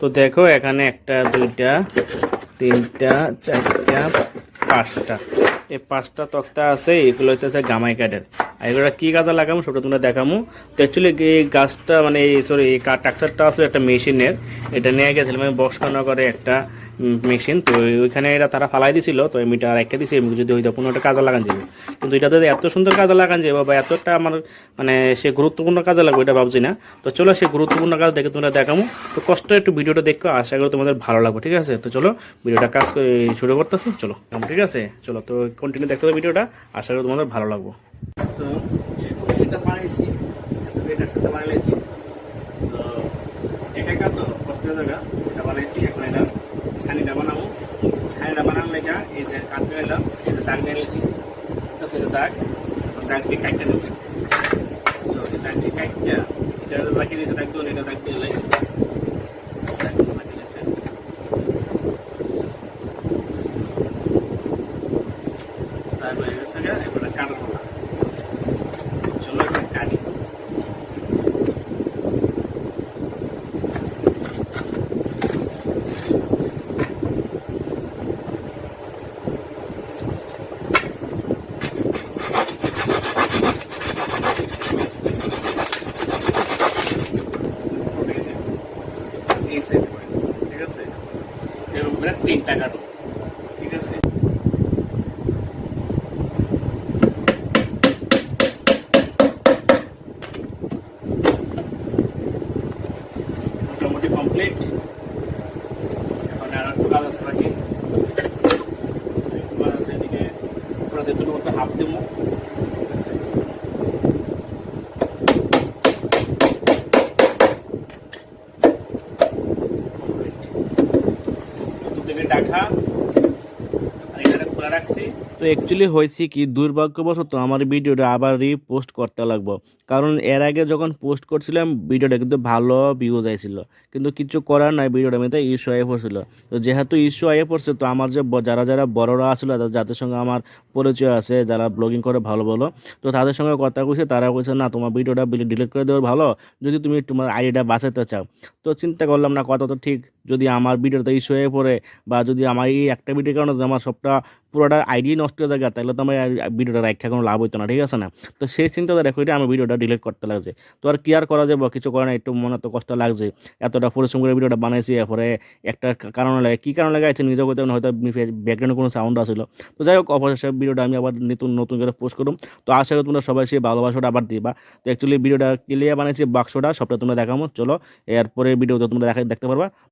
তো দেখো এখানে একটা দুইটা তিনটা চারটা পাঁচটা, এই পাঁচটা তক্তা আছে, এগুলো হচ্ছে গামাই কাঠের। আর এগুলো কি কাজে লাগামো সেটা তোমরা দেখামো। তো অ্যাকচুয়ালি এই গাছটা মানে এই সরি এই টাক্সারটা আসলে একটা মেশিনের, এটা নিয়ে গেছিলাম আমি বক্স খানা করে একটা মেশিন। তো ওইখানে এটা তারা ফালাই দিছিল, তো আমি এটা রেখে দিছি যদি ওইটা কোনো একটা কাজে লাগান যাবে। কিন্তু এটাতে এত সুন্দর কাজে লাগান যাবে বা এতটা আমার মানে সে গুরুত্বপূর্ণ কাজে লাগবে এটা ভাবছি না। তো চলো সেই গুরুত্বপূর্ণ কাজ দেখে তোমরা দেখামো। তো কষ্ট একটু ভিডিওটা দেখো, আশা করি তোমাদের ভালো লাগবে, ঠিক আছে? তো চলো ভিডিওটা কাজ শুরু করতেছি, চলো ঠিক আছে, চলো তো কন্টিনিউ দেখতে হবে ভিডিওটা, আশা করি তোমাদের ভালো লাগবে। তো এটা বানাইছি, এটা একসাথে বানাইছি, তো একা একা তো কষ্টের জায়গা, এটা বানাইছি। এখন এটা ছানিটা বানাবো, ছানিটা বানানো লেখা এই যে কাঠ নিলাম, এই যে দাগ নিয়ে নিয়েছি, ঠিক আছে? দাগ দাগ দিয়ে কাটতে নিচ্ছি, দাগ দিয়ে কাটটা এটা লাগিয়ে দিয়েছে, দাগ দিয়ে এটা দাগ দিয়ে লাগে তারপরে এবার কাটার পালা। চলো এখন কাটি। এই সাইড ঠিক আছে, এর উপরে 3টা কাটো, ঠিক আছে? মোটামুটি কমপ্লিট। এখন আর একটু কাজ আছে বাকি, কাজ আছে এদিকে পুরো দুটোর মধ্যে হাফ দেবো, ঠিক আছে? চতুর্দিকে ঢাকা আর এখানে খোলা রাখছি। তো অ্যাকচুয়ালি হয়েছে কি, দুর্ভাগ্যবশত আমার ভিডিওটা আবার রিপোস্ট করতে লাগবো, কারণ এর আগে যখন পোস্ট করছিলাম ভিডিওটা কিন্তু ভালো ভিউজ আইছিল, কিন্তু কিছু করার নাই, ভিডিওটা মধ্যে ইস্যু হয়ে পড়ছিল। তো যেহেতু ইস্যু হয়ে পড়ছে, তো আমার যে যারা যারা বড়রা আসলে যাদের সঙ্গে আমার পরিচয় আছে, যারা ব্লগিং করে ভালো ভালো, তো তাদের সঙ্গে কথা কইছে, তারা কইছে না তোমার ভিডিওটা ডিলিট করে দেওয়ার ভালো, যদি তুমি তোমার আইডিটা বাঁচাতে চাও। তো চিন্তা করলাম না, কথা তো ঠিক, যদি আমার ভিডিওটা ইস্যু হয়ে পড়ে বা যদি আমার এই একটা ভিডিওর কারণে যদি আমার সবটা পুরোটা আইডি নষ্ট হয়ে যায়, তাহলে তো আমার ভিডিওটা রাখা কোনো লাভ হইতো না, ঠিক আছে না? তো সেই চিন্তাটা রেখে আমি ভিডিওটা ডিলিট করতে লাগছে। তো আর কি আর করা যাবে, কিছু করে না, একটু মনে তো কষ্ট লাগছে, এতটা পরিশ্রম করে ভিডিওটা বানাইছি, এরপরে একটা কারণে লাগে, কী কারণে লাগাইছে নিজেও করতে হয়তো ব্যাকগ্রাউন্ডে কোনো সাউন্ড আসলো। তো যাই হোক, অবশেষে ভিডিওটা আমি আবার নতুন নতুন করে পোস্ট করুম। তো আশা করি তোমরা সবাই সেই ভালোবাসাটা আবার দিবা। তো অ্যাকচুয়ালি ভিডিওটা ক্লিয়ার বানাইছি, বাক্সটা সবটা তোমরা দেখাবো, চলো এরপরে ভিডিওতে তোমরা দেখতে পারবা।